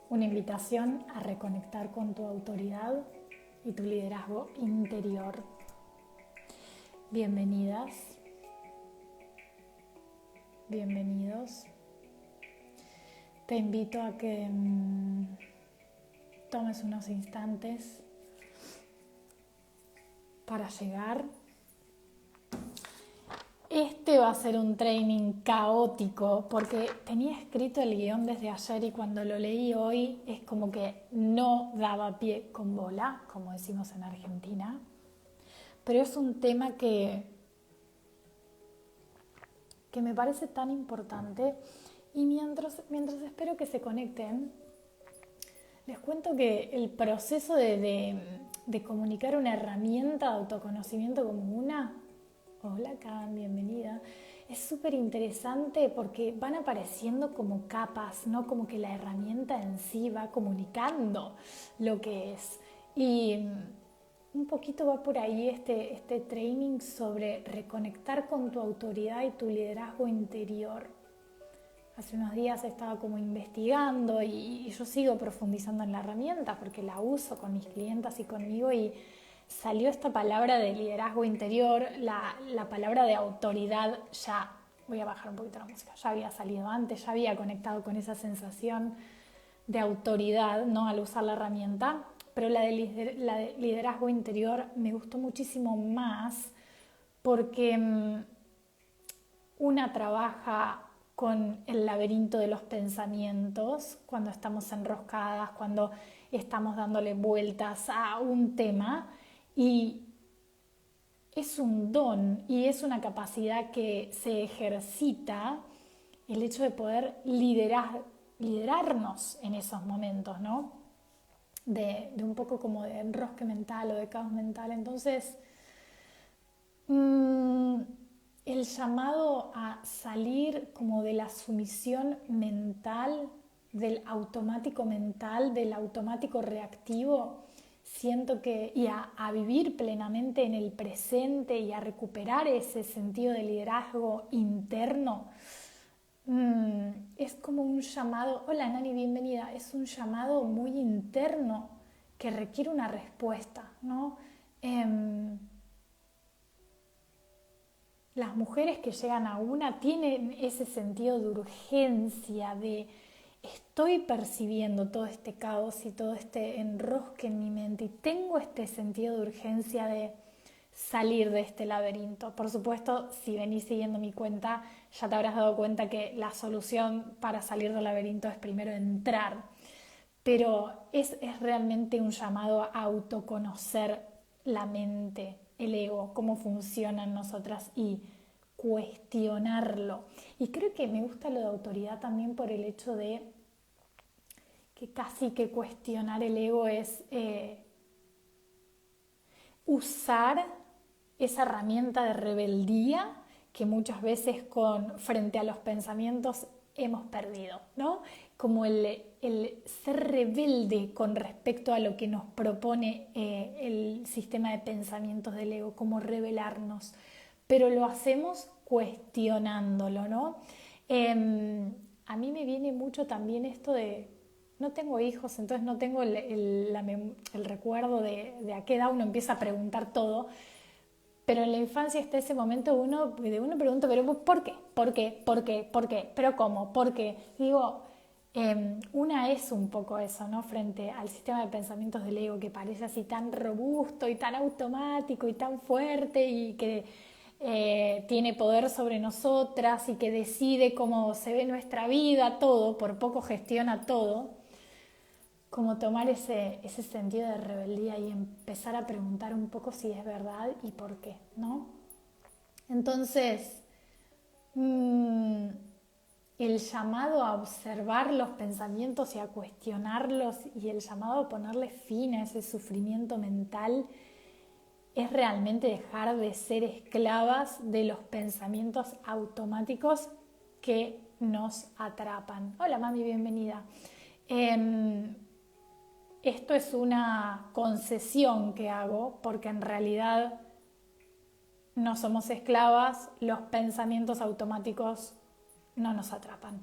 Una invitación a reconectar con tu autoridad y tu liderazgo interior. Bienvenidas, bienvenidos. Te invito a que tomes unos instantes para llegar. Este va a ser un training caótico porque tenía escrito el guión desde ayer y cuando lo leí hoy es como que no daba pie con bola, como decimos en Argentina. Pero es un tema que me parece tan importante y mientras espero que se conecten, les cuento que el proceso de comunicar una herramienta de autoconocimiento como hola Can, bienvenida, es súper interesante porque van apareciendo como capas, ¿no? Como que la herramienta en sí va comunicando lo que es. Y un poquito va por ahí este training sobre reconectar con tu autoridad y tu liderazgo interior. Hace unos días estaba como investigando y yo sigo profundizando en la herramienta porque la uso con mis clientas y conmigo y salió esta palabra de liderazgo interior, la palabra de autoridad ya, voy a bajar un poquito la música, ya había salido antes, ya había conectado con esa sensación de autoridad, ¿no? Al usar la herramienta, pero la de liderazgo interior me gustó muchísimo más porque una trabaja con el laberinto de los pensamientos, cuando estamos enroscadas, cuando estamos dándole vueltas a un tema, y es un don y es una capacidad que se ejercita el hecho de poder liderarnos en esos momentos, ¿no? De un poco como de enrosque mental o de caos mental. Entonces, el llamado a salir como de la sumisión mental, del automático mental, del automático reactivo, siento que, y a vivir plenamente en el presente y a recuperar ese sentido de liderazgo interno, es como un llamado, hola Nani, bienvenida, es un llamado muy interno que requiere una respuesta, ¿no? Las mujeres que llegan a una tienen ese sentido de urgencia, de estoy percibiendo todo este caos y todo este enrosque en mi mente y tengo este sentido de urgencia de salir de este laberinto. Por supuesto, si venís siguiendo mi cuenta, ya te habrás dado cuenta que la solución para salir del laberinto es primero entrar. Pero es realmente un llamado a autoconocer la mente, el ego, cómo funcionan nosotras y cuestionarlo. Y creo que me gusta lo de autoridad también por el hecho de que casi que cuestionar el ego es usar esa herramienta de rebeldía que muchas veces frente a los pensamientos hemos perdido, ¿no? Como el ser rebelde con respecto a lo que nos propone el sistema de pensamientos del ego, como rebelarnos, pero lo hacemos cuestionándolo, ¿no? A mí me viene mucho también esto de, no tengo hijos, entonces no tengo el recuerdo de a qué edad uno empieza a preguntar todo, pero en la infancia está ese momento uno pregunta, pero ¿por qué? ¿Por qué? ¿Por qué? ¿Por qué? ¿Pero cómo? ¿Por qué? Digo, una es un poco eso, ¿no? Frente al sistema de pensamientos del ego que parece así tan robusto y tan automático y tan fuerte y que tiene poder sobre nosotras y que decide cómo se ve nuestra vida, todo, por poco gestiona todo. Como tomar ese sentido de rebeldía y empezar a preguntar un poco si es verdad y por qué, ¿no? Entonces, el llamado a observar los pensamientos y a cuestionarlos y el llamado a ponerle fin a ese sufrimiento mental es realmente dejar de ser esclavas de los pensamientos automáticos que nos atrapan. Hola mami, bienvenida. Esto es una concesión que hago porque en realidad no somos esclavas, los pensamientos automáticos no nos atrapan.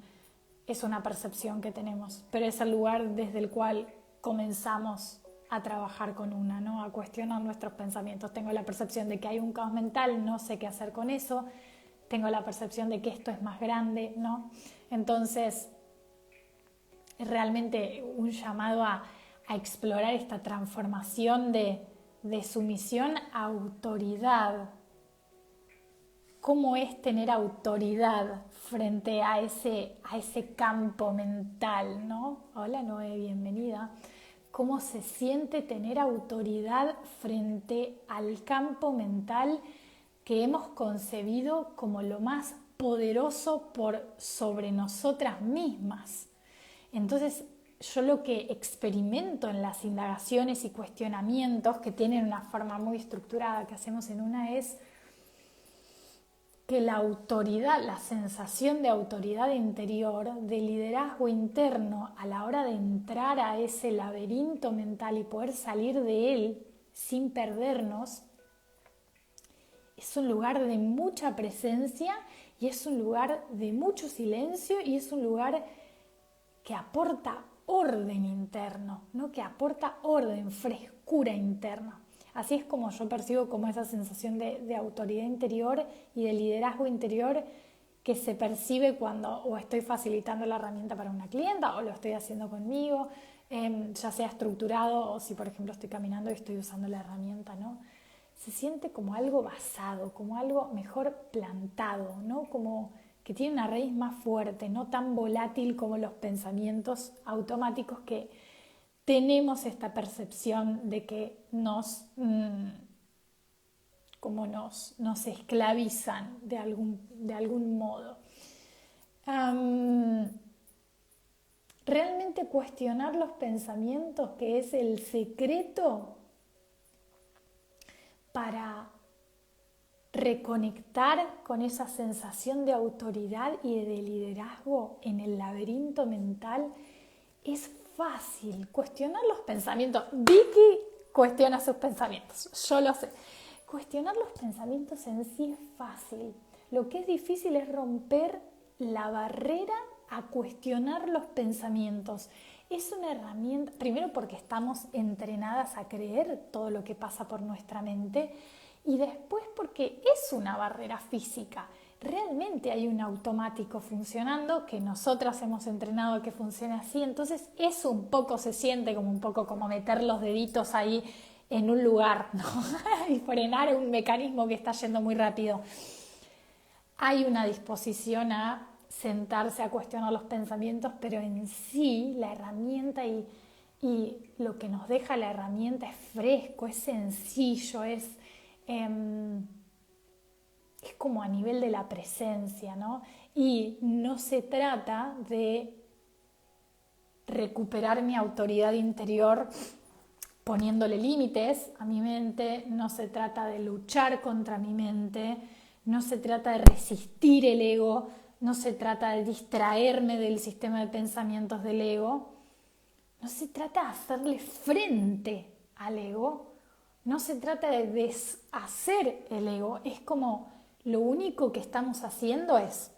es una percepción que tenemos, pero es el lugar desde el cual comenzamos a trabajar con una, ¿no? A cuestionar nuestros pensamientos. Tengo la percepción de que hay un caos mental, no sé qué hacer con eso. Tengo la percepción de que esto es más grande, ¿no? Entonces, es realmente un llamado a explorar esta transformación de sumisión a autoridad. ¿Cómo es tener autoridad frente a ese campo mental, ¿no? Hola Noé, bienvenida. ¿Cómo se siente tener autoridad frente al campo mental que hemos concebido como lo más poderoso por sobre nosotras mismas? Entonces, yo lo que experimento en las indagaciones y cuestionamientos que tienen una forma muy estructurada que hacemos en una es que la autoridad, la sensación de autoridad interior, de liderazgo interno a la hora de entrar a ese laberinto mental y poder salir de él sin perdernos, es un lugar de mucha presencia y es un lugar de mucho silencio y es un lugar que aporta orden interno, ¿no? Que aporta orden, frescura interna. Así es como yo percibo como esa sensación de autoridad interior y de liderazgo interior que se percibe cuando o estoy facilitando la herramienta para una clienta o lo estoy haciendo conmigo, ya sea estructurado o si por ejemplo estoy caminando y estoy usando la herramienta, ¿no? Se siente como algo basado, como algo mejor plantado, ¿no? Como que tiene una raíz más fuerte, no tan volátil como los pensamientos automáticos que tenemos esta percepción de que nos esclavizan de algún modo. Realmente cuestionar los pensamientos, que es el secreto para reconectar con esa sensación de autoridad y de liderazgo en el laberinto mental, es fácil. Cuestionar los pensamientos. Vicky cuestiona sus pensamientos, yo lo sé. Cuestionar los pensamientos en sí es fácil. Lo que es difícil es romper la barrera a cuestionar los pensamientos. Es una herramienta, primero porque estamos entrenadas a creer todo lo que pasa por nuestra mente y después porque es una barrera física. Realmente hay un automático funcionando que nosotras hemos entrenado a que funcione así, entonces eso un poco se siente como un poco como meter los deditos ahí en un lugar, ¿no? Y frenar un mecanismo que está yendo muy rápido. Hay una disposición a sentarse a cuestionar los pensamientos, pero en sí la herramienta y lo que nos deja la herramienta es fresco, es sencillo, es como a nivel de la presencia, ¿no? Y no se trata de recuperar mi autoridad interior poniéndole límites a mi mente, no se trata de luchar contra mi mente, no se trata de resistir el ego, no se trata de distraerme del sistema de pensamientos del ego, no se trata de hacerle frente al ego, no se trata de deshacer el ego, es como lo único que estamos haciendo es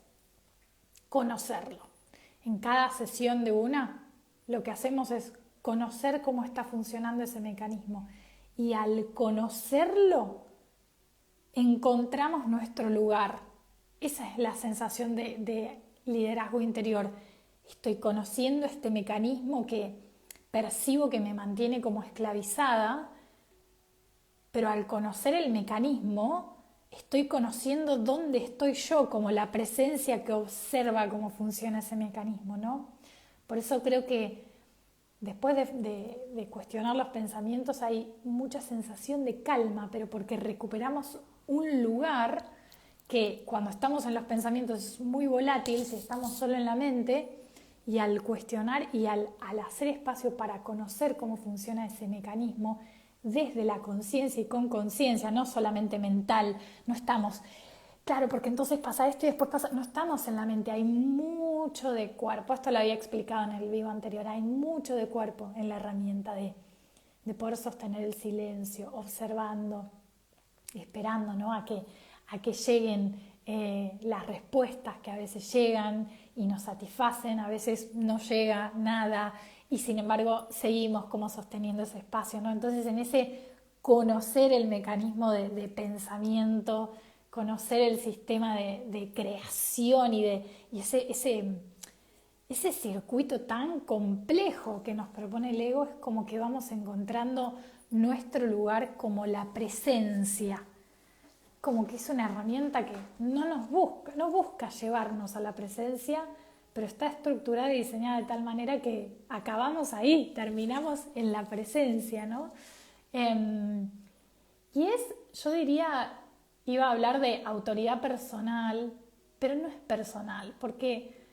conocerlo. En cada sesión de una, lo que hacemos es conocer cómo está funcionando ese mecanismo. Y al conocerlo, encontramos nuestro lugar. Esa es la sensación de liderazgo interior. Estoy conociendo este mecanismo que percibo que me mantiene como esclavizada, pero al conocer el mecanismo, estoy conociendo dónde estoy yo, como la presencia que observa cómo funciona ese mecanismo, ¿no? Por eso creo que después de cuestionar los pensamientos hay mucha sensación de calma, pero porque recuperamos un lugar que cuando estamos en los pensamientos es muy volátil, si estamos solo en la mente, y al cuestionar y al hacer espacio para conocer cómo funciona ese mecanismo desde la conciencia y con conciencia, no solamente mental, no estamos, claro, porque entonces pasa esto y después pasa, no estamos en la mente, hay mucho de cuerpo, esto lo había explicado en el vivo anterior, hay mucho de cuerpo en la herramienta de poder sostener el silencio, observando, esperando, ¿no? a que lleguen las respuestas que a veces llegan y nos satisfacen, a veces no llega nada y sin embargo seguimos como sosteniendo ese espacio, ¿no? Entonces en ese conocer el mecanismo de pensamiento, conocer el sistema de creación y ese circuito tan complejo que nos propone el ego, es como que vamos encontrando nuestro lugar como la presencia, como que es una herramienta que no busca llevarnos a la presencia, pero está estructurada y diseñada de tal manera que acabamos ahí, terminamos en la presencia, ¿no? Yo diría, iba a hablar de autoridad personal, pero no es personal, porque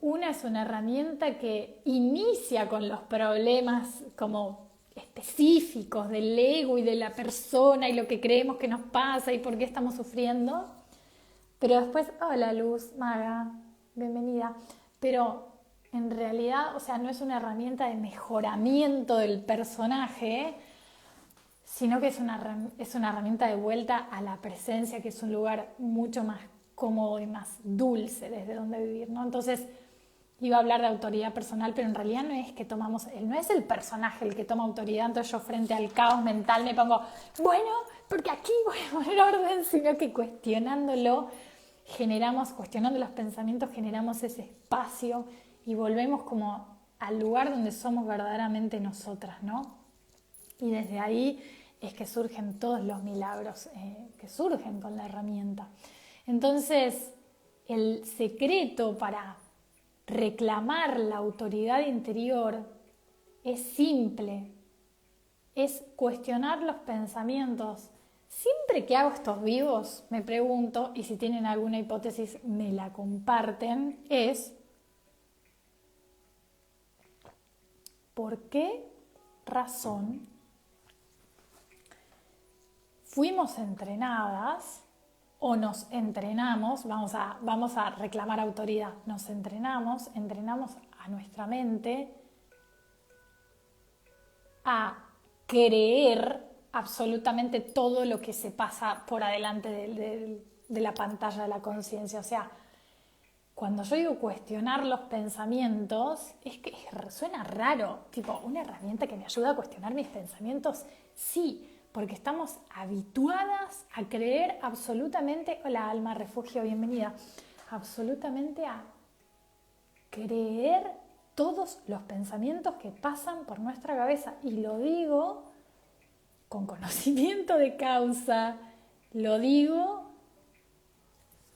una es una herramienta que inicia con los problemas como específicos del ego y de la persona y lo que creemos que nos pasa y por qué estamos sufriendo. Pero después, hola Luz, Maga, bienvenida. Pero en realidad, o sea, no es una herramienta de mejoramiento del personaje, sino que es una herramienta de vuelta a la presencia, que es un lugar mucho más cómodo y más dulce desde donde vivir, ¿no? Entonces, iba a hablar de autoridad personal, pero en realidad no es el personaje el que toma autoridad, entonces yo frente al caos mental me pongo, bueno, porque aquí voy a poner orden, sino que cuestionando los pensamientos, generamos ese espacio y volvemos como al lugar donde somos verdaderamente nosotras, ¿no? Y desde ahí es que surgen todos los milagros que surgen con la herramienta. Entonces, el secreto para reclamar la autoridad interior es simple, es cuestionar los pensamientos. Siempre que hago estos vivos, me pregunto, y si tienen alguna hipótesis me la comparten, es ¿por qué razón fuimos entrenadas o nos entrenamos? Vamos a reclamar autoridad. Nos entrenamos a nuestra mente a creer absolutamente todo lo que se pasa por adelante de la pantalla de la conciencia. O sea, cuando yo digo cuestionar los pensamientos, es que suena raro, tipo, una herramienta que me ayuda a cuestionar mis pensamientos, sí, porque estamos habituadas a creer absolutamente, hola Alma Refugio, bienvenida, absolutamente a creer todos los pensamientos que pasan por nuestra cabeza. Y lo digo con conocimiento de causa, lo digo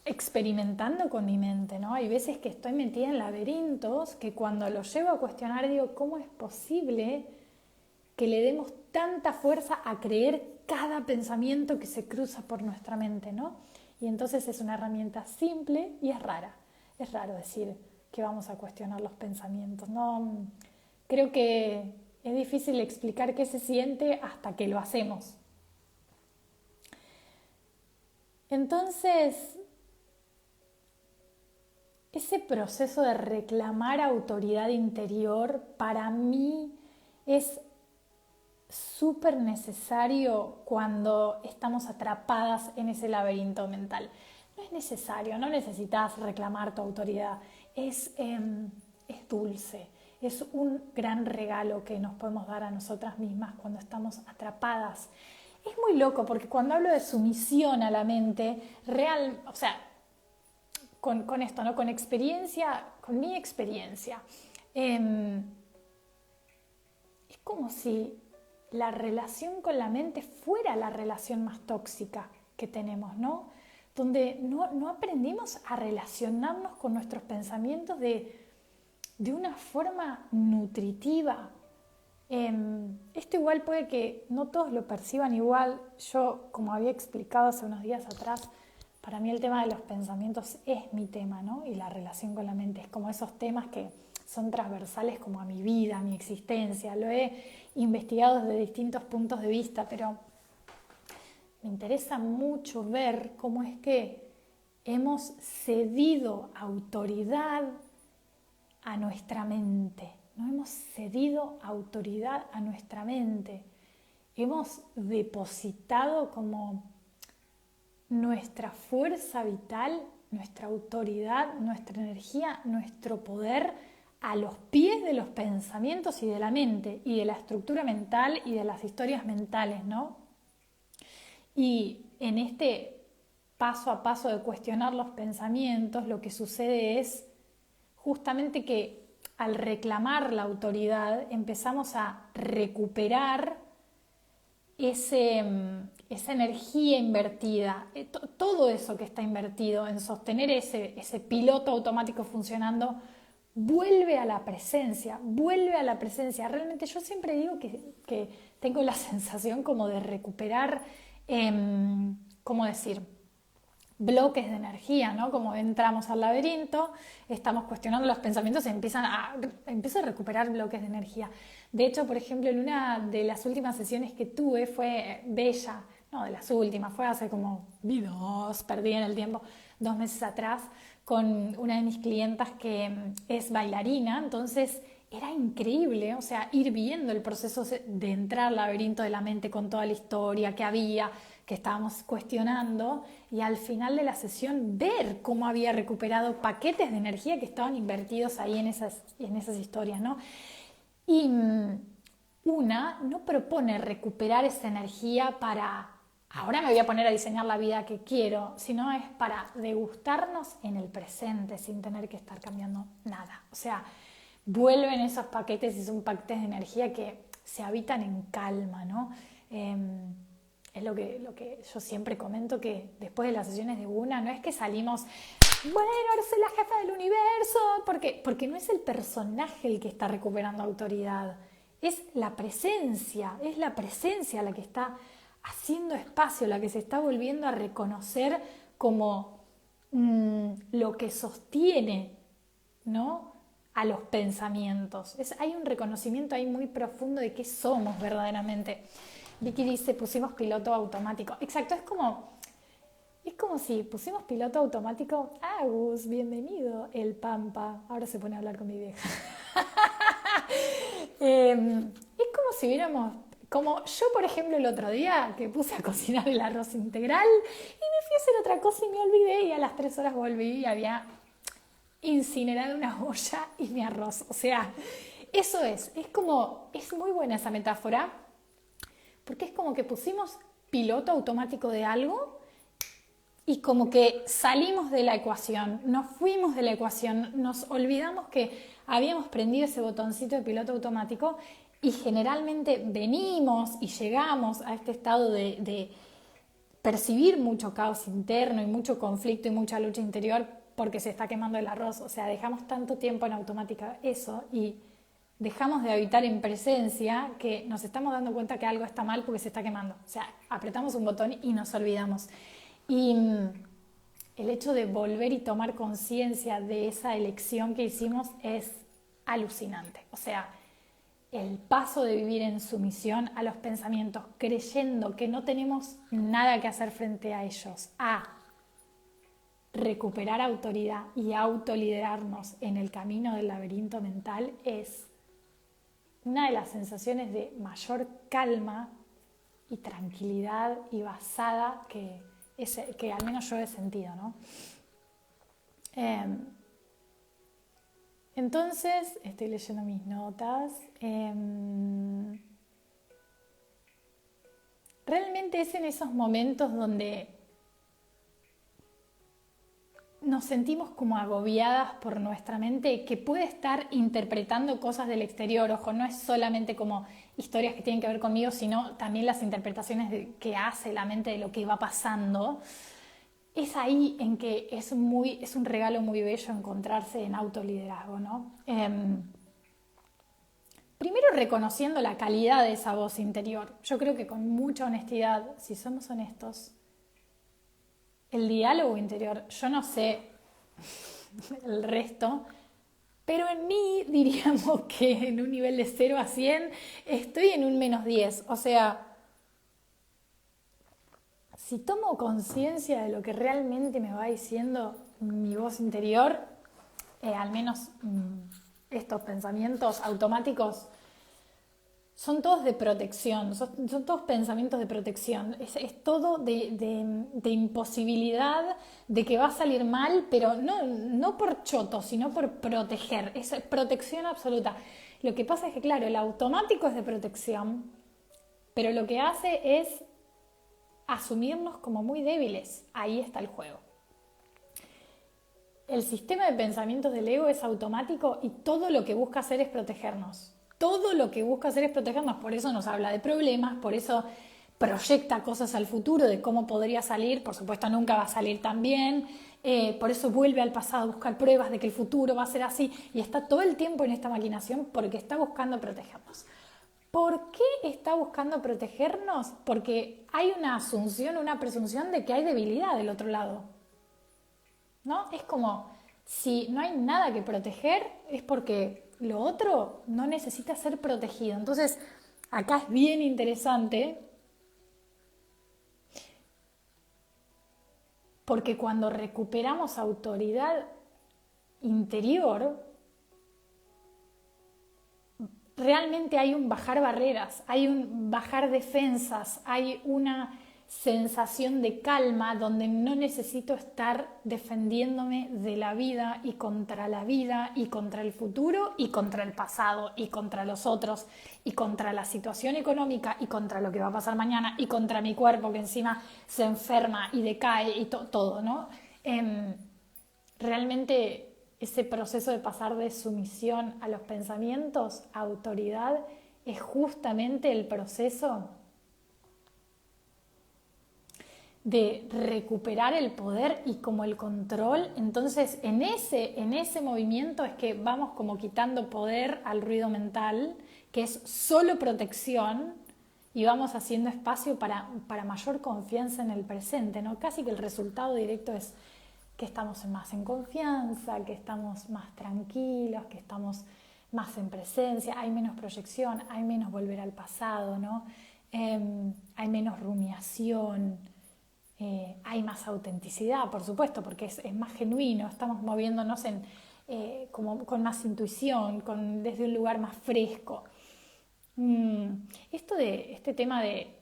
experimentando con mi mente, ¿no? Hay veces que estoy metida en laberintos que cuando los llevo a cuestionar digo, ¿cómo es posible que le demos tanta fuerza a creer cada pensamiento que se cruza por nuestra mente, ¿no? Y entonces es una herramienta simple y es rara. Es raro decir que vamos a cuestionar los pensamientos, ¿no? Creo que es difícil explicar qué se siente hasta que lo hacemos. Entonces, ese proceso de reclamar autoridad interior para mí es súper necesario cuando estamos atrapadas en ese laberinto mental. No es necesario, no necesitas reclamar tu autoridad, es dulce, es un gran regalo que nos podemos dar a nosotras mismas cuando estamos atrapadas. Es muy loco porque cuando hablo de sumisión a la mente, real, o sea, con esto, ¿no? Con experiencia, con mi experiencia, es como si la relación con la mente fuera la relación más tóxica que tenemos, ¿no? Donde no aprendimos a relacionarnos con nuestros pensamientos de una forma nutritiva. Esto igual puede que no todos lo perciban igual. Yo, como había explicado hace unos días atrás, para mí el tema de los pensamientos es mi tema, ¿no? Y la relación con la mente es como esos temas que son transversales como a mi vida, a mi existencia. Lo he investigado desde distintos puntos de vista, pero me interesa mucho ver cómo es que hemos cedido autoridad a nuestra mente. No hemos cedido autoridad a nuestra mente. Hemos depositado como nuestra fuerza vital, nuestra autoridad, nuestra energía, nuestro poder a los pies de los pensamientos y de la mente y de la estructura mental y de las historias mentales, ¿no? Y en este paso a paso de cuestionar los pensamientos, lo que sucede es justamente que al reclamar la autoridad empezamos a recuperar esa energía invertida, todo eso que está invertido en sostener ese piloto automático funcionando, vuelve a la presencia, vuelve a la presencia. Realmente yo siempre digo que tengo la sensación como de recuperar, ¿cómo decir?, bloques de energía, ¿no? Como entramos al laberinto, estamos cuestionando los pensamientos y empiezo a recuperar bloques de energía. De hecho, por ejemplo, en una de las últimas sesiones que tuve fue bella, no de las últimas, fue hace como perdí en el tiempo, 2 meses atrás, con una de mis clientas que es bailarina, entonces era increíble, o sea, ir viendo el proceso de entrar al laberinto de la mente con toda la historia que había, que estábamos cuestionando, y al final de la sesión ver cómo había recuperado paquetes de energía que estaban invertidos ahí en esas historias, ¿no? Y una no propone recuperar esa energía para ahora me voy a poner a diseñar la vida que quiero, sino es para degustarnos en el presente sin tener que estar cambiando nada. O sea, vuelven esos paquetes y son paquetes de energía que se habitan en calma, ¿no? Es lo que yo siempre comento, que después de las sesiones de una no es que salimos, bueno, ahora soy la jefa del universo, porque no es el personaje el que está recuperando autoridad, es la presencia la que está haciendo espacio, la que se está volviendo a reconocer como lo que sostiene, ¿no?, a los pensamientos. Hay un reconocimiento ahí muy profundo de qué somos verdaderamente. Vicky dice, pusimos piloto automático. Exacto, es como si pusimos piloto automático. Agus, bienvenido, el Pampa. Ahora se pone a hablar con mi vieja. Es como si viéramos, como yo, por ejemplo, el otro día que puse a cocinar el arroz integral y me fui a hacer otra cosa y me olvidé, y a las 3 horas volví y había incinerado una olla y mi arroz. O sea, eso es muy buena esa metáfora, porque es como que pusimos piloto automático de algo y como que salimos de la ecuación, nos fuimos de la ecuación, nos olvidamos que habíamos prendido ese botoncito de piloto automático, y generalmente venimos y llegamos a este estado de percibir mucho caos interno y mucho conflicto y mucha lucha interior porque se está quemando el arroz. O sea, dejamos tanto tiempo en automática eso y dejamos de habitar en presencia que nos estamos dando cuenta que algo está mal porque se está quemando. O sea, apretamos un botón y nos olvidamos. Y el hecho de volver y tomar conciencia de esa elección que hicimos es alucinante. O sea, el paso de vivir en sumisión a los pensamientos, creyendo que no tenemos nada que hacer frente a ellos, a recuperar autoridad y autoliderarnos en el camino del laberinto mental, es una de las sensaciones de mayor calma y tranquilidad y basada que al menos yo he sentido, ¿no? Entonces, estoy leyendo mis notas. Realmente es en esos momentos donde nos sentimos como agobiadas por nuestra mente, que puede estar interpretando cosas del exterior. Ojo, no es solamente como historias que tienen que ver conmigo, sino también las interpretaciones que hace la mente de lo que va pasando. Es ahí en que es un regalo muy bello encontrarse en autoliderazgo, ¿no? Primero reconociendo la calidad de esa voz interior. Yo creo que con mucha honestidad, si somos honestos, el diálogo interior, yo no sé el resto, pero en mí diríamos que en un nivel de 0 a 100 estoy en un -10. O sea, si tomo conciencia de lo que realmente me va diciendo mi voz interior, al menos estos pensamientos automáticos son todos de protección, son todos pensamientos de protección, es todo de imposibilidad, de que va a salir mal, pero no por choto, sino por proteger, es protección absoluta. Lo que pasa es que, claro, el automático es de protección, pero lo que hace es asumirnos como muy débiles. Ahí está el juego. El sistema de pensamientos del ego es automático y todo lo que busca hacer es protegernos. Todo lo que busca hacer es protegernos, por eso nos habla de problemas, por eso proyecta cosas al futuro de cómo podría salir, por supuesto nunca va a salir tan bien, por eso vuelve al pasado a buscar pruebas de que el futuro va a ser así y está todo el tiempo en esta maquinación porque está buscando protegernos. ¿Por qué está buscando protegernos? Porque hay una asunción, una presunción de que hay debilidad del otro lado, ¿no? Es como, si no hay nada que proteger, es porque lo otro no necesita ser protegido. Entonces, acá es bien interesante porque cuando recuperamos autoridad interior, realmente hay un bajar barreras, hay un bajar defensas, hay una sensación de calma donde no necesito estar defendiéndome de la vida y contra el futuro y contra el pasado y contra los otros y contra la situación económica y contra lo que va a pasar mañana y contra mi cuerpo que encima se enferma y decae y todo, ¿no? Realmente ese proceso de pasar de sumisión a los pensamientos a autoridad es justamente el proceso de recuperar el poder y como el control. Entonces en ese movimiento es que vamos como quitando poder al ruido mental, que es solo protección, y vamos haciendo espacio para mayor confianza en el presente, ¿no? Casi que el resultado directo es que estamos más en confianza, que estamos más tranquilos, que estamos más en presencia, hay menos proyección, hay menos volver al pasado, ¿no? Hay menos rumiación, hay más autenticidad, por supuesto, porque es más genuino, estamos moviéndonos como con más intuición, desde un lugar más fresco. Este tema de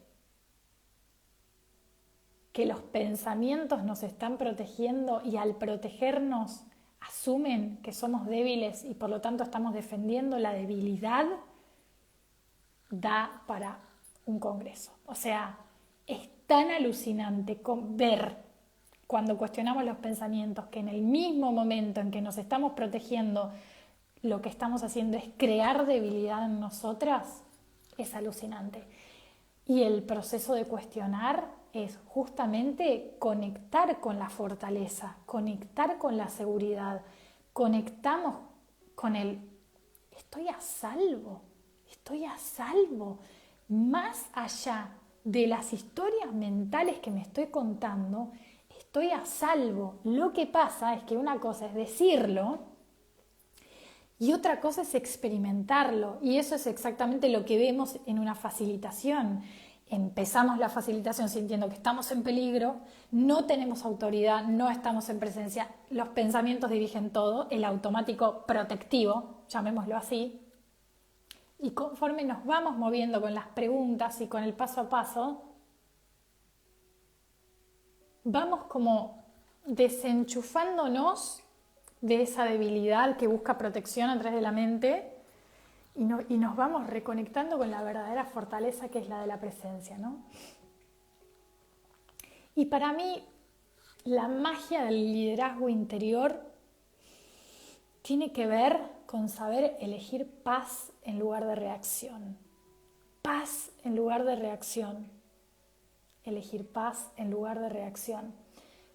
que los pensamientos nos están protegiendo y al protegernos asumen que somos débiles y por lo tanto estamos defendiendo la debilidad, da para un congreso. O sea, es tan alucinante ver cuando cuestionamos los pensamientos que en el mismo momento en que nos estamos protegiendo, lo que estamos haciendo es crear debilidad en nosotras, es alucinante. Y el proceso de cuestionar es justamente conectar con la fortaleza, conectar con la seguridad, conectamos con el estoy a salvo, más allá de las historias mentales que me estoy contando, estoy a salvo. Lo que pasa es que una cosa es decirlo y otra cosa es experimentarlo, y eso es exactamente lo que vemos en una facilitación. Empezamos la facilitación sintiendo que estamos en peligro, no tenemos autoridad, no estamos en presencia, los pensamientos dirigen todo, el automático protectivo, llamémoslo así, y conforme nos vamos moviendo con las preguntas y con el paso a paso, vamos como desenchufándonos de esa debilidad que busca protección a través de la mente y nos vamos reconectando con la verdadera fortaleza que es la de la presencia, ¿no? Y para mí, la magia del liderazgo interior tiene que ver con saber elegir paz en lugar de reacción. Paz en lugar de reacción. Elegir paz en lugar de reacción.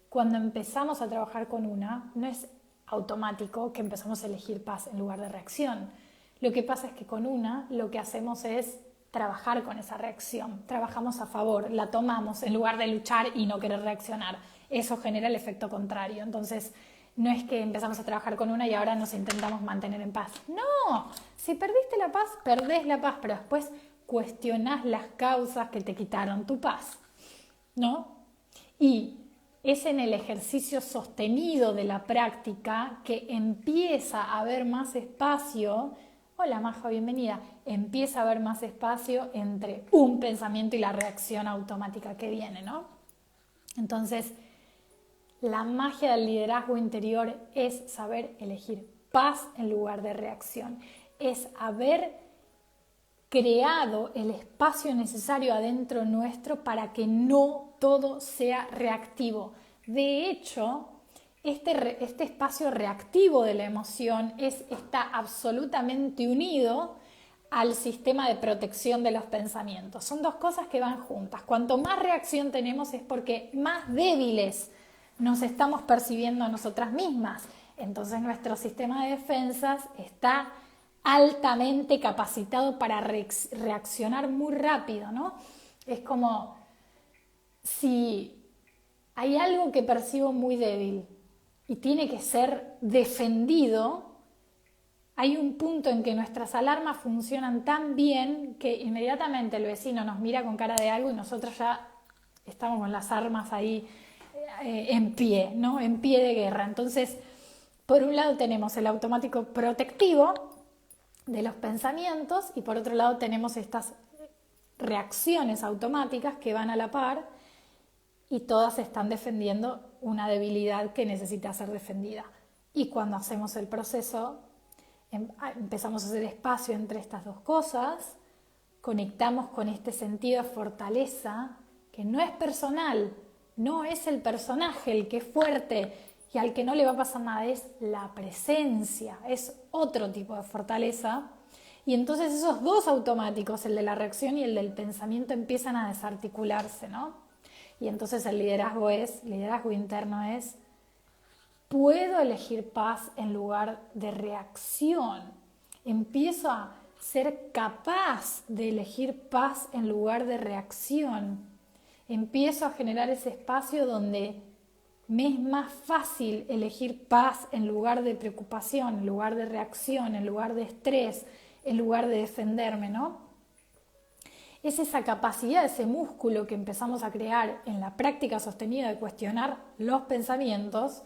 Cuando empezamos a trabajar con una, no es automático que empezamos a elegir paz en lugar de reacción. Lo que pasa es que con una lo que hacemos es trabajar con esa reacción, trabajamos a favor, la tomamos en lugar de luchar y no querer reaccionar. Eso genera el efecto contrario. Entonces, no es que empezamos a trabajar con una y ahora nos intentamos mantener en paz. No, si perdiste la paz, perdés la paz, pero después cuestionás las causas que te quitaron tu paz, ¿no? Y es en el ejercicio sostenido de la práctica que empieza a haber más espacio hola Maja, bienvenida. Empieza a haber más espacio entre un pensamiento y la reacción automática que viene, ¿no? Entonces, la magia del liderazgo interior es saber elegir paz en lugar de reacción. Es haber creado el espacio necesario adentro nuestro para que no todo sea reactivo. De hecho, este espacio reactivo de la emoción está absolutamente unido al sistema de protección de los pensamientos. Son dos cosas que van juntas. Cuanto más reacción tenemos es porque más débiles nos estamos percibiendo a nosotras mismas. Entonces nuestro sistema de defensas está altamente capacitado para reaccionar muy rápido, ¿no? Es como si hay algo que percibo muy débil y tiene que ser defendido, hay un punto en que nuestras alarmas funcionan tan bien que inmediatamente el vecino nos mira con cara de algo y nosotros ya estamos con las armas ahí en pie, ¿no? En pie de guerra. Entonces, por un lado tenemos el automático protectivo de los pensamientos y por otro lado tenemos estas reacciones automáticas que van a la par y todas están defendiendo una debilidad que necesita ser defendida. Y cuando hacemos el proceso, empezamos a hacer espacio entre estas dos cosas, conectamos con este sentido de fortaleza que no es personal, no es el personaje el que es fuerte y al que no le va a pasar nada, es la presencia, es otro tipo de fortaleza. Y entonces esos dos automáticos, el de la reacción y el del pensamiento, empiezan a desarticularse, ¿no? Y entonces el liderazgo interno es, puedo elegir paz en lugar de reacción. Empiezo a ser capaz de elegir paz en lugar de reacción. Empiezo a generar ese espacio donde me es más fácil elegir paz en lugar de preocupación, en lugar de reacción, en lugar de estrés, en lugar de defenderme, ¿no? Es esa capacidad, ese músculo que empezamos a crear en la práctica sostenida de cuestionar los pensamientos,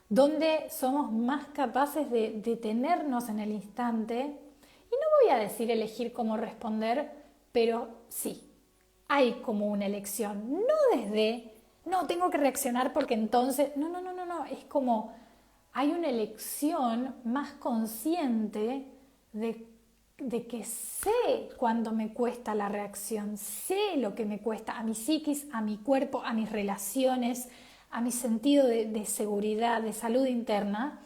donde somos más capaces de detenernos en el instante. Y no voy a decir elegir cómo responder, pero sí, hay como una elección, no desde, no, tengo que reaccionar porque entonces, no, es como hay una elección más consciente de que sé cuándo me cuesta la reacción, sé lo que me cuesta a mi psiquis, a mi cuerpo, a mis relaciones, a mi sentido de seguridad, de salud interna,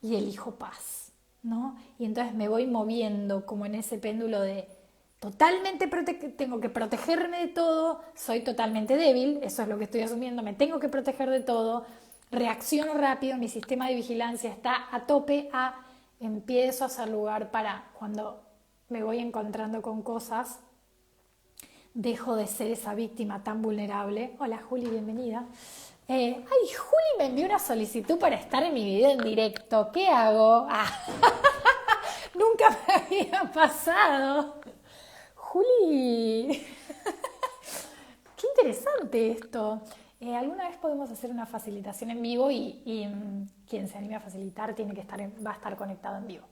y elijo paz, ¿no? Y entonces me voy moviendo como en ese péndulo de totalmente tengo que protegerme de todo, soy totalmente débil, eso es lo que estoy asumiendo, me tengo que proteger de todo, reacciono rápido, mi sistema de vigilancia está a tope, empiezo a hacer lugar para cuando me voy encontrando con cosas, dejo de ser esa víctima tan vulnerable. Hola Juli, bienvenida. Juli me envió una solicitud para estar en mi video en directo. ¿Qué hago? Nunca me había pasado. Juli, qué interesante esto. Alguna vez podemos hacer una facilitación en vivo y quien se anime a facilitar va a estar conectado en vivo.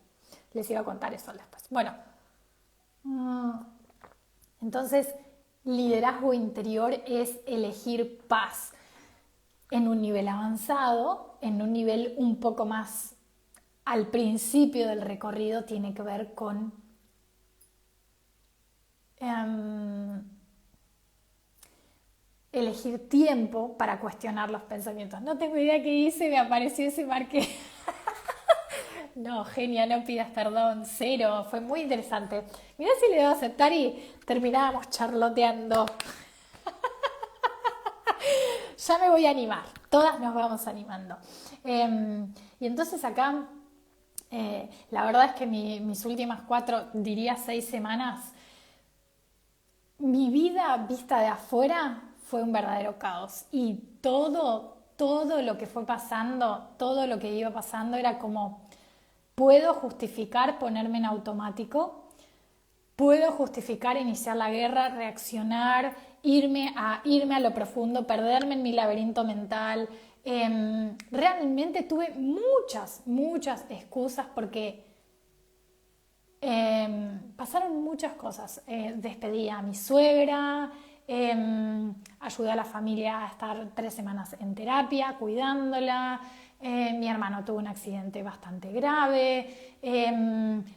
Les iba a contar eso después. Bueno, entonces liderazgo interior es elegir paz en un nivel avanzado, en un nivel un poco más al principio del recorrido, tiene que ver con elegir tiempo para cuestionar los pensamientos. No tengo idea qué hice, me apareció ese marque. No, genia, no pidas perdón, cero, fue muy interesante. Mirá si le debo aceptar y terminábamos charloteando. Ya me voy a animar, todas nos vamos animando. Y entonces acá, la verdad es que mis últimas 4, diría 6 semanas, mi vida vista de afuera fue un verdadero caos. Y todo lo que fue pasando, todo lo que iba pasando era como, puedo justificar ponerme en automático, puedo justificar iniciar la guerra, reaccionar, irme a lo profundo, perderme en mi laberinto mental. Realmente tuve muchas excusas porque Pasaron muchas cosas. Despedí a mi suegra, ayudé a la familia a estar 3 semanas en terapia, cuidándola. Mi hermano tuvo un accidente bastante grave.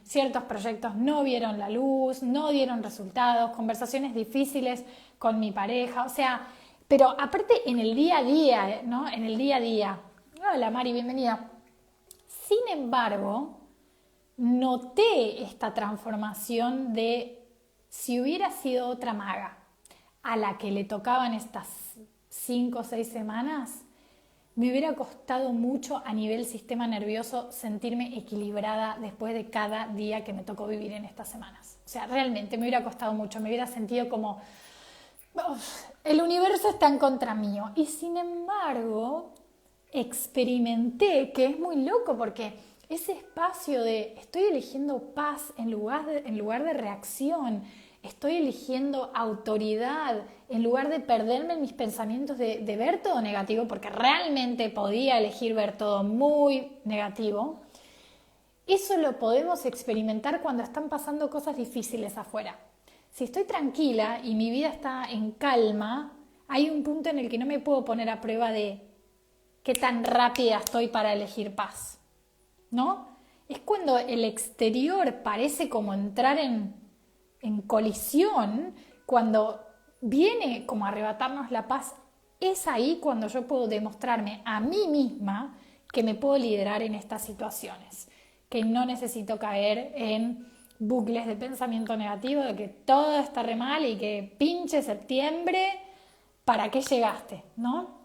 Ciertos proyectos no vieron la luz, no dieron resultados, conversaciones difíciles con mi pareja. O sea, pero aparte en el día a día, ¿no? En el día a día. Hola Mari, bienvenida. Sin embargo, noté esta transformación de si hubiera sido otra maga a la que le tocaban estas 5 o 6 semanas, me hubiera costado mucho a nivel sistema nervioso sentirme equilibrada después de cada día que me tocó vivir en estas semanas. O sea, realmente me hubiera costado mucho, me hubiera sentido como el universo está en contra mío. Y sin embargo, experimenté, que es muy loco porque ese espacio de estoy eligiendo paz en lugar de reacción, estoy eligiendo autoridad en lugar de perderme en mis pensamientos de ver todo negativo, porque realmente podía elegir ver todo muy negativo. Eso lo podemos experimentar cuando están pasando cosas difíciles afuera. Si estoy tranquila y mi vida está en calma, hay un punto en el que no me puedo poner a prueba de qué tan rápida estoy para elegir paz, ¿no? Es cuando el exterior parece como entrar en colisión, cuando viene como a arrebatarnos la paz, es ahí cuando yo puedo demostrarme a mí misma que me puedo liderar en estas situaciones, que no necesito caer en bucles de pensamiento negativo, de que todo está re mal y que pinche septiembre, ¿para qué llegaste? ¿No?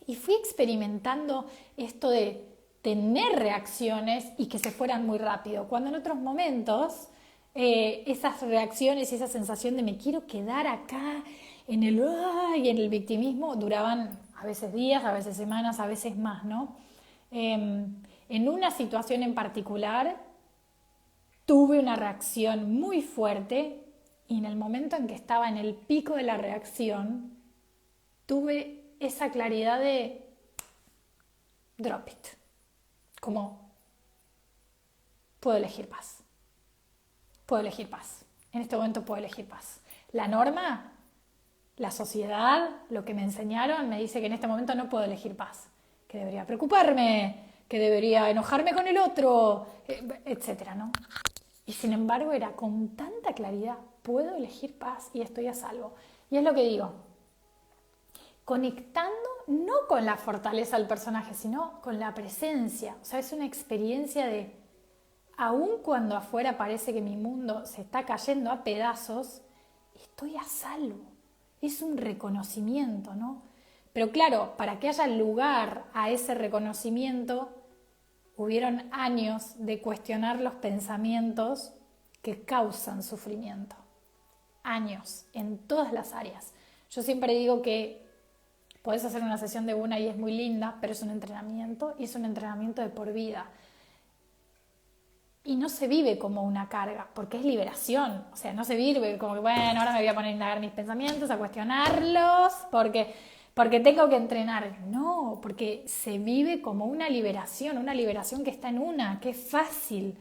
Y fui experimentando esto de tener reacciones y que se fueran muy rápido, cuando en otros momentos esas reacciones y esa sensación de me quiero quedar acá en el y en el victimismo duraban a veces días, a veces semanas, a veces más, ¿no? En una situación en particular tuve una reacción muy fuerte y en el momento en que estaba en el pico de la reacción tuve esa claridad de drop it, como puedo elegir paz, puedo elegir paz, en este momento puedo elegir paz. La norma, la sociedad, lo que me enseñaron me dice que en este momento no puedo elegir paz, que debería preocuparme, que debería enojarme con el otro, etcétera, ¿no? Y sin embargo era con tanta claridad, puedo elegir paz y estoy a salvo. Y es lo que digo, conectando no con la fortaleza del personaje, sino con la presencia. O sea, es una experiencia de, aun cuando afuera parece que mi mundo se está cayendo a pedazos, estoy a salvo. Es un reconocimiento, ¿no? Pero claro, para que haya lugar a ese reconocimiento, hubieron años de cuestionar los pensamientos que causan sufrimiento. Años, en todas las áreas. Yo siempre digo que podés hacer una sesión de una y es muy linda, pero es un entrenamiento y es un entrenamiento de por vida. Y no se vive como una carga, porque es liberación. O sea, no se vive como que, bueno, ahora me voy a poner a indagar mis pensamientos, a cuestionarlos, porque tengo que entrenar. No, porque se vive como una liberación que está en una, que es fácil,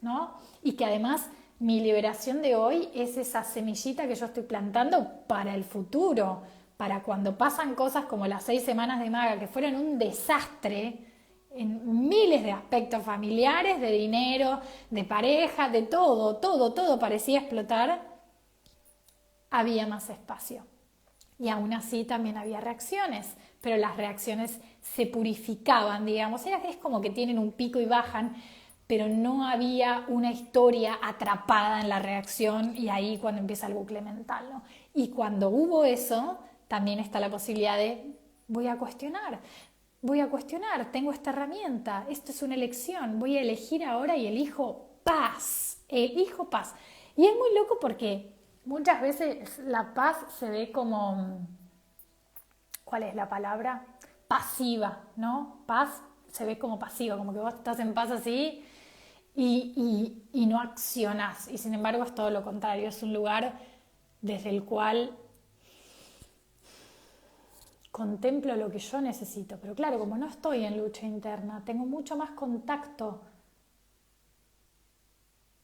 ¿no? Y que además mi liberación de hoy es esa semillita que yo estoy plantando para el futuro, para cuando pasan cosas como las 6 semanas de maga, que fueron un desastre en miles de aspectos familiares, de dinero, de pareja, de todo parecía explotar, había más espacio. Y aún así también había reacciones, pero las reacciones se purificaban, digamos. Es como que tienen un pico y bajan, pero no había una historia atrapada en la reacción y ahí cuando empieza el bucle mental, ¿no? Y cuando hubo eso, también está la posibilidad de voy a cuestionar, tengo esta herramienta, esto es una elección, voy a elegir ahora y elijo paz. Y es muy loco porque muchas veces la paz se ve como, ¿cuál es la palabra? Pasiva, ¿no? Paz se ve como pasiva, como que vos estás en paz así y no accionás. Y sin embargo es todo lo contrario, es un lugar desde el cual contemplo lo que yo necesito. Pero claro, como no estoy en lucha interna, tengo mucho más contacto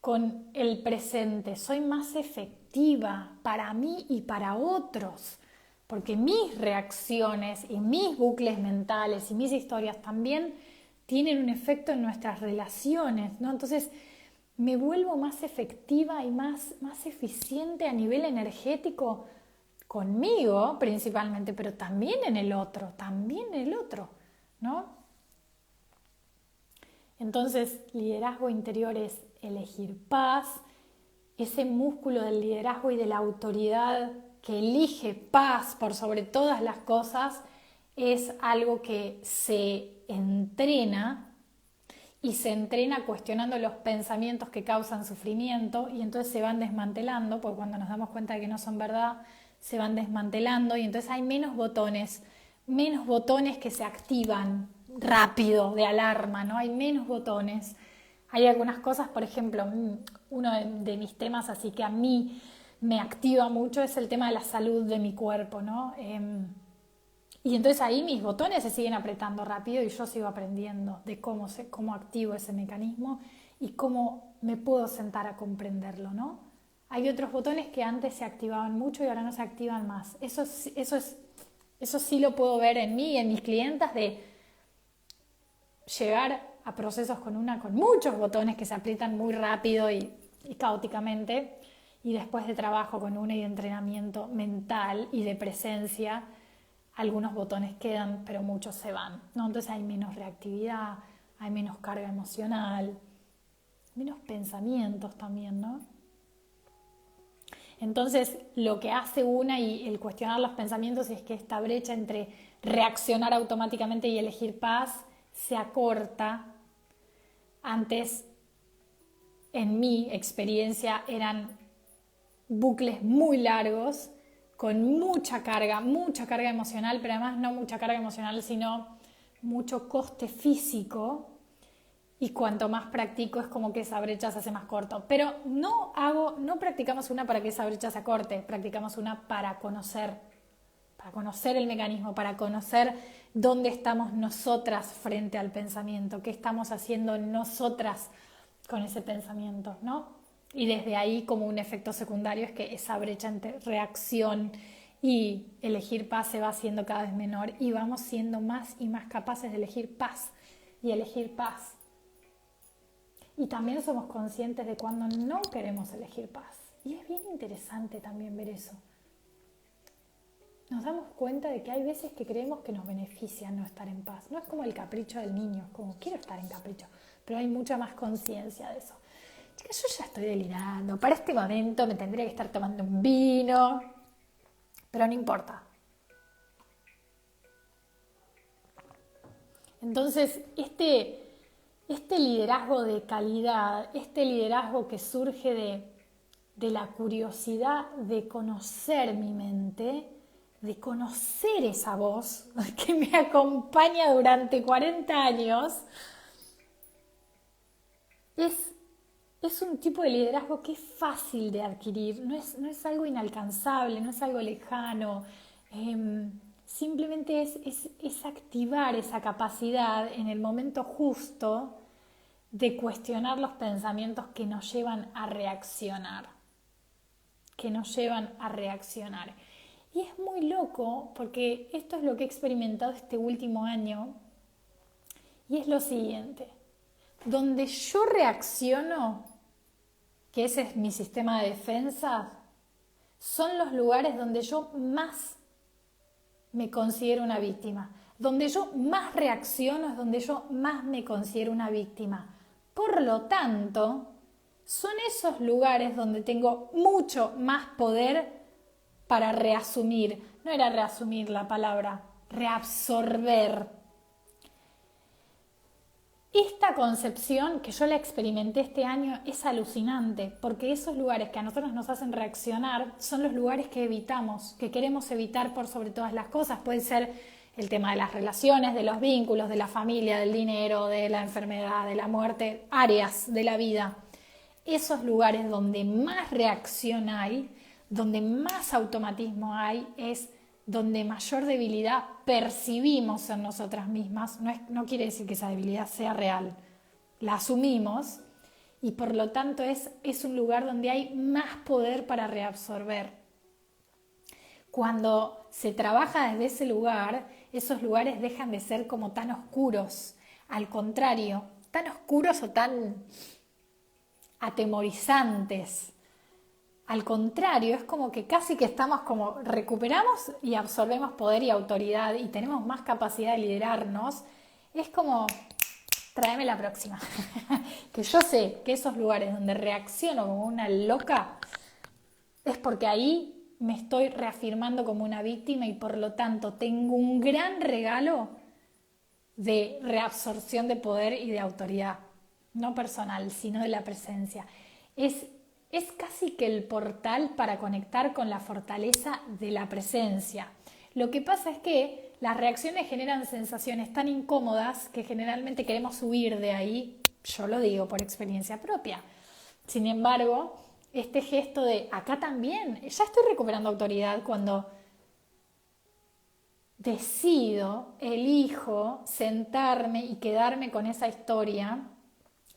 con el presente, soy más efectiva para mí y para otros, porque mis reacciones y mis bucles mentales y mis historias también tienen un efecto en nuestras relaciones, ¿no? Entonces me vuelvo más efectiva y más eficiente a nivel energético conmigo principalmente, pero también en el otro, ¿no? Entonces, liderazgo interior es elegir paz, ese músculo del liderazgo y de la autoridad que elige paz por sobre todas las cosas es algo que se entrena y se entrena cuestionando los pensamientos que causan sufrimiento y entonces se van desmantelando, porque cuando nos damos cuenta de que no son verdad, se van desmantelando y entonces hay menos botones que se activan rápido de alarma, ¿no? Hay menos botones. Hay algunas cosas, por ejemplo, uno de mis temas así que a mí me activa mucho es el tema de la salud de mi cuerpo, ¿no? Y entonces ahí mis botones se siguen apretando rápido y yo sigo aprendiendo de cómo activo ese mecanismo y cómo me puedo sentar a comprenderlo, ¿no? Hay otros botones que antes se activaban mucho y ahora no se activan más. Eso sí lo puedo ver en mí y en mis clientas de llegar a procesos con muchos botones que se aprietan muy rápido y caóticamente y después de trabajo con una y de entrenamiento mental y de presencia, algunos botones quedan, pero muchos se van, ¿no? Entonces hay menos reactividad, hay menos carga emocional, menos pensamientos también, ¿no? Entonces, lo que hace una y el cuestionar los pensamientos es que esta brecha entre reaccionar automáticamente y elegir paz se acorta. Antes, en mi experiencia, eran bucles muy largos, con mucha carga emocional, pero además no mucha carga emocional, sino mucho coste físico. Y cuanto más practico es como que esa brecha se hace más corta. Pero no practicamos una para que esa brecha se acorte, practicamos una para conocer el mecanismo, para conocer dónde estamos nosotras frente al pensamiento, qué estamos haciendo nosotras con ese pensamiento, ¿no? Y desde ahí como un efecto secundario es que esa brecha entre reacción y elegir paz se va haciendo cada vez menor y vamos siendo más y más capaces de elegir paz y elegir paz. Y también somos conscientes de cuando no queremos elegir paz. Y es bien interesante también ver eso. Nos damos cuenta de que hay veces que creemos que nos beneficia no estar en paz. No es como el capricho del niño, como quiero estar en capricho, pero hay mucha más conciencia de eso. Chicas, yo ya estoy delirando. Para este momento me tendría que estar tomando un vino, pero no importa. Entonces, este liderazgo de calidad, este liderazgo que surge de la curiosidad de conocer mi mente, de conocer esa voz que me acompaña durante 40 años, es un tipo de liderazgo que es fácil de adquirir, no es algo inalcanzable, no es algo lejano. Simplemente es activar esa capacidad en el momento justo de cuestionar los pensamientos que nos llevan a reaccionar. Y es muy loco porque esto es lo que he experimentado este último año y es lo siguiente. Donde yo reacciono, que ese es mi sistema de defensa, son los lugares donde yo más me considero una víctima. Donde yo más reacciono es donde yo más me considero una víctima. Por lo tanto, son esos lugares donde tengo mucho más poder para reasumir. No era reasumir la palabra, reabsorber. Esta concepción que yo la experimenté este año es alucinante, porque esos lugares que a nosotros nos hacen reaccionar son los lugares que evitamos, que queremos evitar por sobre todas las cosas. Puede ser el tema de las relaciones, de los vínculos, de la familia, del dinero, de la enfermedad, de la muerte, áreas de la vida. Esos lugares donde más reacción hay, donde más automatismo hay, es donde mayor debilidad percibimos en nosotras mismas. No quiere decir que esa debilidad sea real, la asumimos y por lo tanto es un lugar donde hay más poder para reabsorber. Cuando se trabaja desde ese lugar, esos lugares dejan de ser como tan oscuros. Al contrario, tan oscuros o tan atemorizantes. Al contrario, es como que casi que estamos como recuperamos y absorbemos poder y autoridad y tenemos más capacidad de liderarnos. Es como, tráeme la próxima. Que yo sé que esos lugares donde reacciono como una loca es porque ahí me estoy reafirmando como una víctima y por lo tanto tengo un gran regalo de reabsorción de poder y de autoridad. No personal, sino de la presencia. Es casi que el portal para conectar con la fortaleza de la presencia. Lo que pasa es que las reacciones generan sensaciones tan incómodas que generalmente queremos huir de ahí, yo lo digo por experiencia propia. Sin embargo, este gesto de acá también, ya estoy recuperando autoridad cuando decido, elijo sentarme y quedarme con esa historia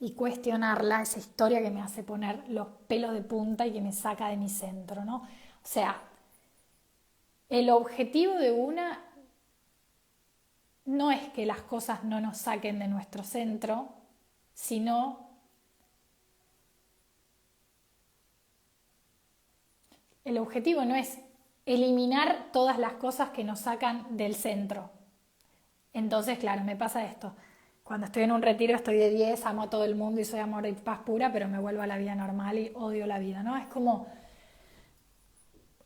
y cuestionarla, esa historia que me hace poner los pelos de punta y que me saca de mi centro, ¿no? O sea, el objetivo de una no es que las cosas no nos saquen de nuestro centro, sino el objetivo no es eliminar todas las cosas que nos sacan del centro. Entonces, claro, me pasa esto. Cuando estoy en un retiro estoy de 10, amo a todo el mundo y soy amor y paz pura, pero me vuelvo a la vida normal y odio la vida, ¿no? Es como,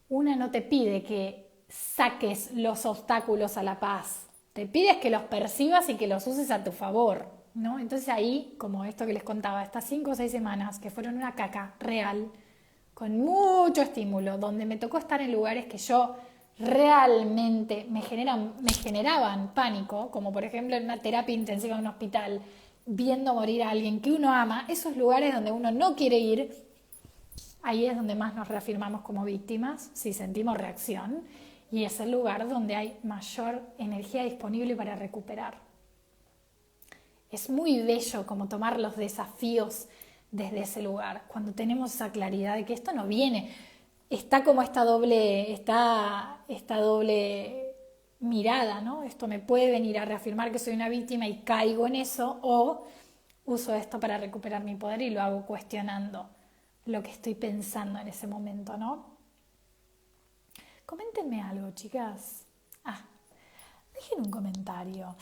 una no te pide que saques los obstáculos a la paz, te pides que los percibas y que los uses a tu favor, ¿no? Entonces ahí, como esto que les contaba, estas 5 o 6 semanas que fueron una caca real, con mucho estímulo, donde me tocó estar en lugares que yo realmente me generaban pánico, como por ejemplo en una terapia intensiva en un hospital, viendo morir a alguien que uno ama, esos lugares donde uno no quiere ir, ahí es donde más nos reafirmamos como víctimas, si sentimos reacción, y es el lugar donde hay mayor energía disponible para recuperar. Es muy bello como tomar los desafíos desde ese lugar, cuando tenemos esa claridad de que esto no viene, está como esta doble mirada, ¿no? Esto me puede venir a reafirmar que soy una víctima y caigo en eso, o uso esto para recuperar mi poder y lo hago cuestionando lo que estoy pensando en ese momento, ¿no? Coméntenme algo, chicas. Dejen un comentario.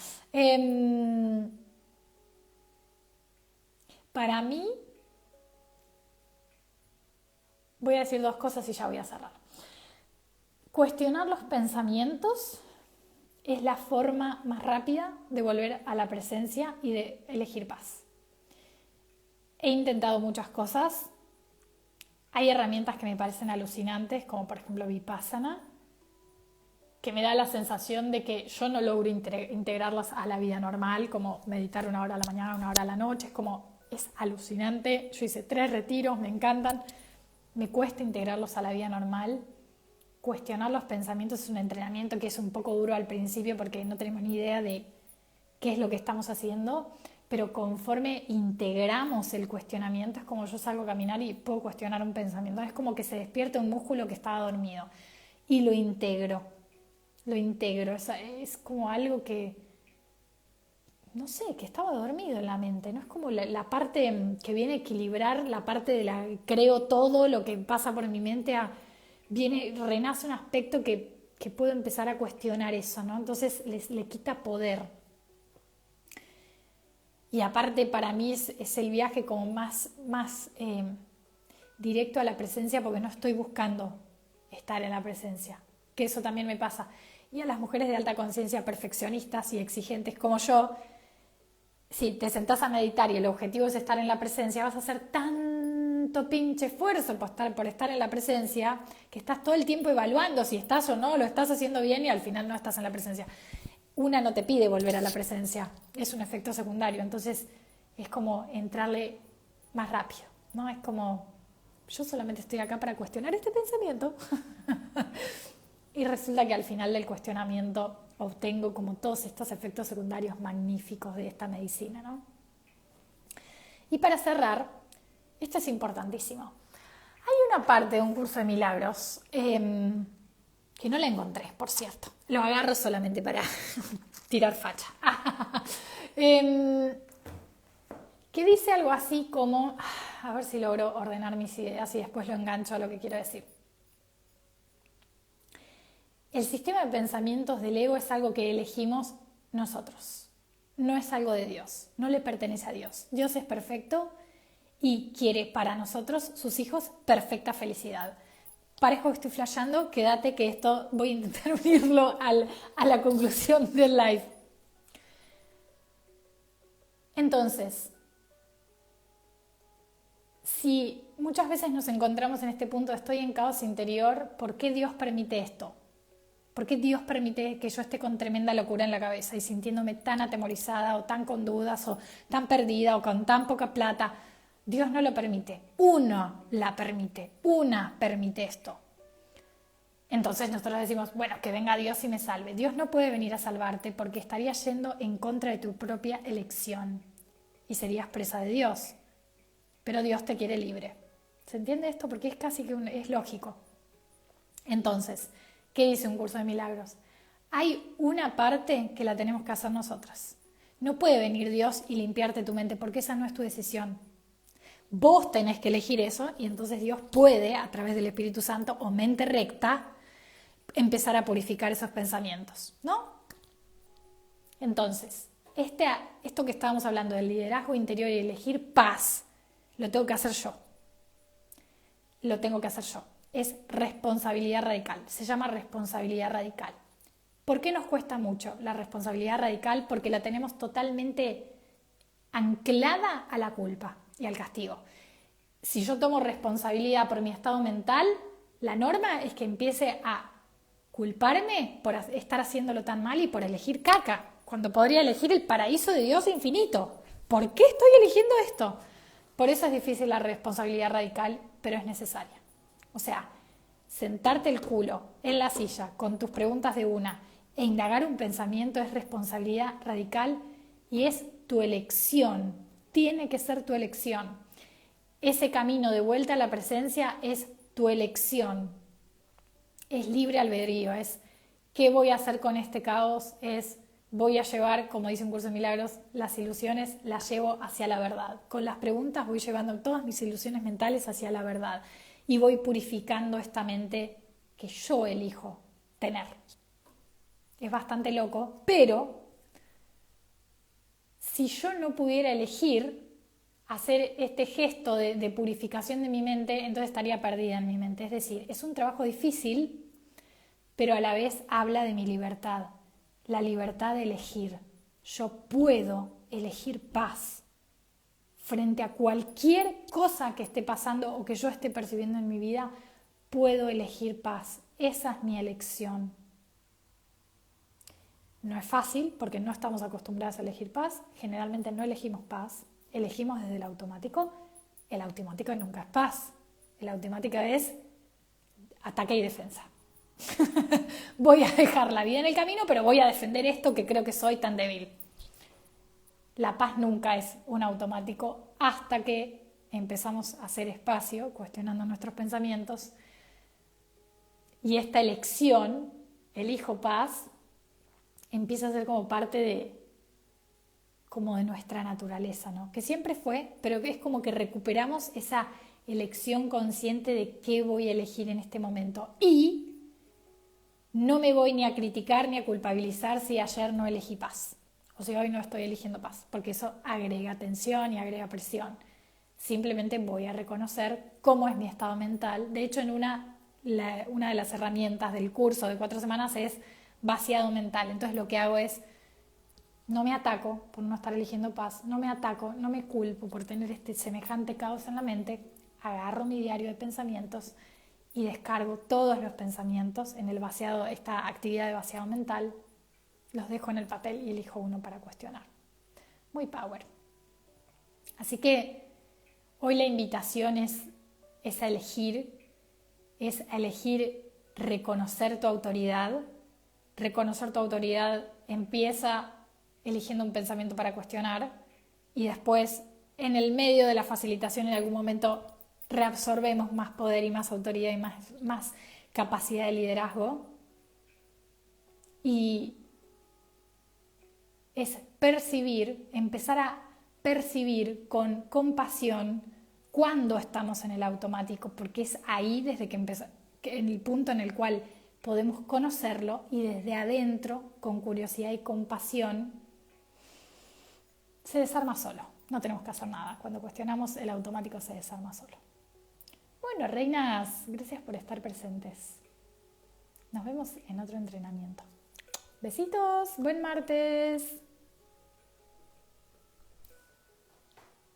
Para mí, voy a decir 2 cosas y ya voy a cerrar. Cuestionar los pensamientos es la forma más rápida de volver a la presencia y de elegir paz. He intentado muchas cosas. Hay herramientas que me parecen alucinantes, como por ejemplo Vipassana, que me da la sensación de que yo no logro integrarlas a la vida normal, como meditar 1 hora a la mañana, 1 hora a la noche, es alucinante. Yo hice 3 retiros, me encantan. Me cuesta integrarlos a la vida normal. Cuestionar los pensamientos es un entrenamiento que es un poco duro al principio porque no tenemos ni idea de qué es lo que estamos haciendo, pero conforme integramos el cuestionamiento es como yo salgo a caminar y puedo cuestionar un pensamiento. Es como que se despierta un músculo que estaba dormido y lo integro. Es como algo que, no sé, que estaba dormido en la mente, ¿no? Es como la parte que viene a equilibrar, la parte de la creo todo lo que pasa por mi mente, renace un aspecto que puedo empezar a cuestionar eso, ¿no? Entonces le quita poder. Y aparte para mí es el viaje como más directo a la presencia porque no estoy buscando estar en la presencia, que eso también me pasa. Y a las mujeres de alta conciencia perfeccionistas y exigentes como yo, si te sentás a meditar y el objetivo es estar en la presencia, vas a hacer tanto pinche esfuerzo por estar en la presencia que estás todo el tiempo evaluando si estás o no, lo estás haciendo bien y al final no estás en la presencia. Una no te pide volver a la presencia, es un efecto secundario, entonces es como entrarle más rápido, ¿no? Es como, yo solamente estoy acá para cuestionar este pensamiento y resulta que al final del cuestionamiento obtengo como todos estos efectos secundarios magníficos de esta medicina, ¿no? Y para cerrar, Esto es importantísimo. Hay una parte de un curso de milagros que no la encontré, por cierto. Lo agarro solamente para tirar facha. Que dice algo así como, a ver si logro ordenar mis ideas y después lo engancho a lo que quiero decir. El sistema de pensamientos del ego es algo que elegimos nosotros. No es algo de Dios, no le pertenece a Dios. Dios es perfecto y quiere para nosotros, sus hijos, perfecta felicidad. Parezco que estoy flasheando, quédate que esto voy a intentar unirlo a la conclusión del live. Entonces, si muchas veces nos encontramos en este punto de estoy en caos interior, ¿por qué Dios permite esto? ¿Por qué Dios permite que yo esté con tremenda locura en la cabeza y sintiéndome tan atemorizada o tan con dudas o tan perdida o con tan poca plata? Dios no lo permite. Una permite esto. Entonces nosotros decimos, bueno, que venga Dios y me salve. Dios no puede venir a salvarte porque estarías yendo en contra de tu propia elección y serías presa de Dios. Pero Dios te quiere libre. ¿Se entiende esto? Porque es casi que es lógico. Entonces, ¿qué dice un curso de milagros? Hay una parte que la tenemos que hacer nosotras. No puede venir Dios y limpiarte tu mente porque esa no es tu decisión. Vos tenés que elegir eso y entonces Dios puede, a través del Espíritu Santo o mente recta, empezar a purificar esos pensamientos, ¿no? Entonces, esto que estábamos hablando del liderazgo interior y elegir paz, lo tengo que hacer yo. Es responsabilidad radical. Se llama responsabilidad radical. ¿Por qué nos cuesta mucho la responsabilidad radical? Porque la tenemos totalmente anclada a la culpa y al castigo. Si yo tomo responsabilidad por mi estado mental, la norma es que empiece a culparme por estar haciéndolo tan mal y por elegir caca, cuando podría elegir el paraíso de Dios infinito. ¿Por qué estoy eligiendo esto? Por eso es difícil la responsabilidad radical, pero es necesaria. O sea, sentarte el culo en la silla con tus preguntas de una e indagar un pensamiento es responsabilidad radical y es tu elección. Tiene que ser tu elección. Ese camino de vuelta a la presencia es tu elección. Es libre albedrío, es ¿qué voy a hacer con este caos? Es voy a llevar, como dice un curso de milagros, las ilusiones las llevo hacia la verdad. Con las preguntas voy llevando todas mis ilusiones mentales hacia la verdad y voy purificando esta mente que yo elijo tener. Es bastante loco, pero si yo no pudiera elegir hacer este gesto de purificación de mi mente, entonces estaría perdida en mi mente. Es decir, es un trabajo difícil, pero a la vez habla de mi libertad, la libertad de elegir. Yo puedo elegir paz frente a cualquier cosa que esté pasando o que yo esté percibiendo en mi vida, puedo elegir paz. Esa es mi elección. No es fácil porque no estamos acostumbrados a elegir paz. Generalmente no elegimos paz, elegimos desde el automático. El automático nunca es paz. El automático es ataque y defensa. Voy a dejar la vida en el camino, pero voy a defender esto que creo que soy tan débil. La paz nunca es un automático hasta que empezamos a hacer espacio, cuestionando nuestros pensamientos. Y esta elección, elijo paz, empieza a ser como parte de nuestra naturaleza, ¿no? Que siempre fue, pero es como que recuperamos esa elección consciente de qué voy a elegir en este momento. Y no me voy ni a criticar ni a culpabilizar si ayer no elegí paz. O si hoy no estoy eligiendo paz, porque eso agrega tensión y agrega presión. Simplemente voy a reconocer cómo es mi estado mental. De hecho, una de las herramientas del curso de 4 semanas es vaciado mental. Entonces lo que hago es, no me ataco por no estar eligiendo paz, no me ataco, no me culpo por tener este semejante caos en la mente, agarro mi diario de pensamientos y descargo todos los pensamientos en el vaciado, esta actividad de vaciado mental, los dejo en el papel y elijo uno para cuestionar. Muy power. Así que hoy la invitación es a elegir reconocer tu autoridad. Reconocer tu autoridad empieza eligiendo un pensamiento para cuestionar y después en el medio de la facilitación en algún momento reabsorbemos más poder y más autoridad y más capacidad de liderazgo. Y es empezar a percibir con compasión cuando estamos en el automático, porque es ahí desde que en el punto en el cual podemos conocerlo, y desde adentro, con curiosidad y compasión, se desarma solo. No tenemos que hacer nada. Cuando cuestionamos, el automático se desarma solo. Bueno, reinas, gracias por estar presentes. Nos vemos en otro entrenamiento. Besitos, buen martes.